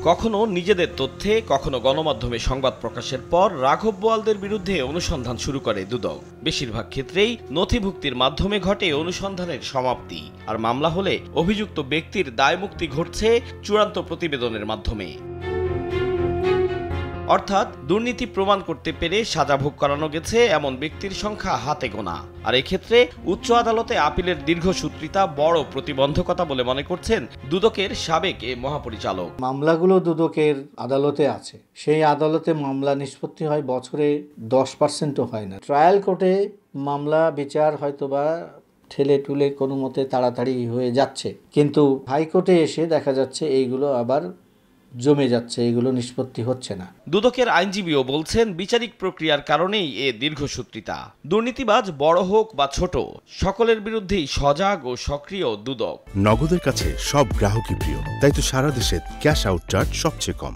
কখনো নিজেদের তথ্যে, কখনো গণমাধ্যমে সংবাদ প্রকাশের পর রাঘব বোয়ালদের বিরুদ্ধে অনুসন্ধান শুরু করে দুদক। বেশিরভাগ ক্ষেত্রেই নথিভুক্তির মাধ্যমে ঘটে অনুসন্ধানের সমাপ্তি, আর মামলা হলে অভিযুক্ত ব্যক্তির দায়মুক্তি ঘটছে চূড়ান্ত প্রতিবেদনের মাধ্যমে। অর্থাৎ দুর্নীতি প্রমাণ করতে পেরে সাজা ভোগ করানো গেছে এমন ব্যক্তির সংখ্যা হাতে গোনা। আর এক্ষেত্রে উচ্চ আদালতে আপিলের দীর্ঘসূত্রিতা বড় প্রতিবন্ধকতা বলে মনে করছেন দুদকের সাবেক এ মহাপরিচালক। মামলাগুলো দুদকের আদালতে আছে, সেই আদালতে মামলা নিষ্পত্তি হয় বছরে 10%ও হয় না। ট্রায়াল কোর্টে মামলা বিচার হয়তোবা ঠেলে টুলে কোনো মতে তাড়াতাড়ি হয়ে যাচ্ছে, কিন্তু হাইকোর্টে এসে দেখা যাচ্ছে এইগুলো আবার জমে যাচ্ছে, এগুলো নিষ্পত্তি হচ্ছে না। দুদকের আইনজীবীও বলছেন বিচারিক প্রক্রিয়ার কারণেই এ দীর্ঘসূত্রিতা। দুর্নীতিবাজ বড় হোক বা ছোট, সকলের বিরুদ্ধেই সজাগ ও সক্রিয় দুদক। নগদের কাছে সব গ্রাহকই প্রিয়, তাই তো সারা দেশে ক্যাশ আউট চার্জ সবচেয়ে কম।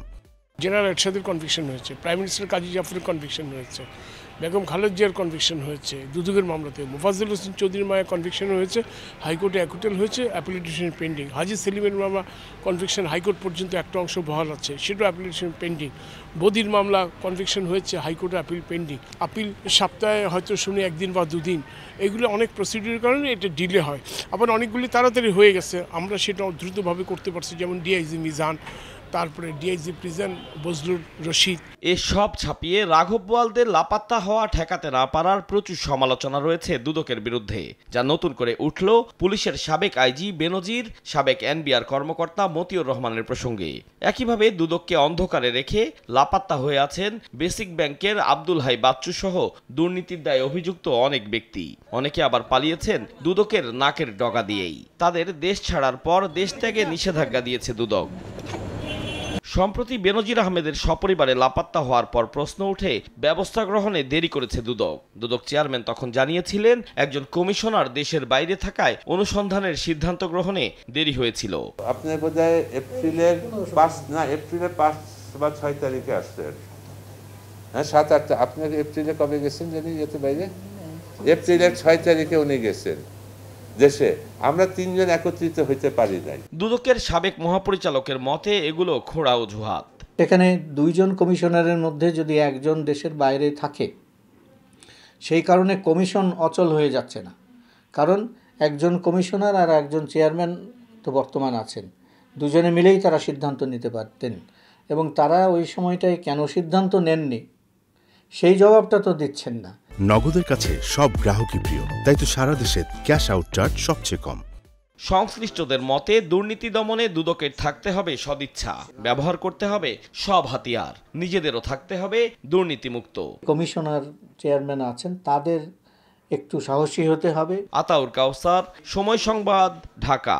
জেনারেল এরশাদের কনভিকশন হয়েছে, প্রাইম মিনিস্টার কাজী জাফরের কনভিকশন হয়েছে, বেগম খালেদা জিয়ার কনভিকশন হয়েছে দুদকের মামলাতে, মোফাজ্জল হোসেন চৌধুরীর মায়ের কনভিকশন হয়েছে, হাইকোর্টে অ্যাকুটেল হয়েছে, অ্যাপিলিটেশন পেন্ডিং। হাজি সেলিমের মামলা কনভিকশন হাইকোর্ট পর্যন্ত একটা অংশ বহাল আছে, সেটাও অ্যাপিলিটেশন পেন্ডিং। বদির মামলা কনভিকশন হয়েছে, হাইকোর্টে আপিল পেন্ডিং। আপিল সপ্তাহে হয়তো শুনে একদিন বা দুদিন, এগুলো অনেক প্রসিডিউরের কারণে এটা ডিলে হয়। আবার অনেকগুলি তাড়াতাড়ি হয়ে গেছে, আমরা সেটা দ্রুতভাবে করতে পারছি, যেমন ডিআইজি মিজান, তারপরে ডিআইজি প্রিজন বজলুর রশিদ। এসব ছাপিয়ে রাঘব বোয়ালদের লাপাত্তা হওয়া ঠেকাতে না পারার প্রচুর সমালোচনা রয়েছে দুদকের বিরুদ্ধে, যা নতুন করে উঠল পুলিশের সাবেক আইজি বেনজির, সাবেক এনবিআর কর্মকর্তা মতিউর রহমানের প্রসঙ্গে। একইভাবে দুদককে অন্ধকারে রেখে লাপাত্তা হয়ে আছেন বেসিক ব্যাংকের আব্দুল হাই বাচ্চু সহ দুর্নীতির দায়ে অভিযুক্ত অনেক ব্যক্তি। অনেকে আবার পালিয়েছেন দুদকের নাকের ডগা দিয়েই। তাদের দেশ ছাড়ার পর দেশ ত্যাগে নিষেধাজ্ঞা দিয়েছে দুদক। সম্প্রতি বেনজির আহমেদের সপরিবারে লাপাত্তা হওয়ার পর প্রশ্ন উঠে ব্যবস্থা গ্রহণে দেরি করেছে দুদক। দুদক চেয়ারম্যান তখন জানিয়েছিলেন একজন কমিশনার দেশের বাইরে থাকায় অনুসন্ধানের সিদ্ধান্ত গ্রহণে দেরি হয়েছিল। আপনার বোধহয় এপ্রিলের 5 বা 6 তারিখে আসছেন, হ্যাঁ 7-8। আপনার এপ্রিলে কবে গেছেন জানি যেতে বাইরে? এপ্রিলের 6 তারিখে উনি গেছেন দেশে। আমরা 3 জন একত্রিত হইতে পারি নাই। দুদকের সাবেক মহাপরিচালকের মতে এগুলো খোঁড়া অজুহাত। এখানে 2 জন কমিশনারের মধ্যে যদি একজন দেশের বাইরে থাকে, সেই কারণে কমিশন অচল হয়ে যাচ্ছে না। কারণ একজন কমিশনার আর একজন চেয়ারম্যান তো বর্তমান আছেন, দুজনে মিলেই তারা সিদ্ধান্ত নিতে পারতেন, এবং তারা ওই সময়টায় কেন সিদ্ধান্ত নেননি সেই জবাবটা তো দিচ্ছেন না। নগদের কাছে সব গ্রাহকই প্রিয়, তাই তো সারা দেশে ক্যাশ আউট চার্জ সবচেয়ে কম। সংশ্লিষ্টদের মতে দুর্নীতি দমনে দুদকের থাকতে হবে সদিচ্ছা, ব্যবহার করতে হবে সব হাতিয়ার, নিজেদেরও থাকতে হবে দুর্নীতিমুক্ত। কমিশনার চেয়ারম্যান আছেন, তাদের একটু সাহসী হতে হবে। আতাউর কাউসার, সময় সংবাদ, ঢাকা।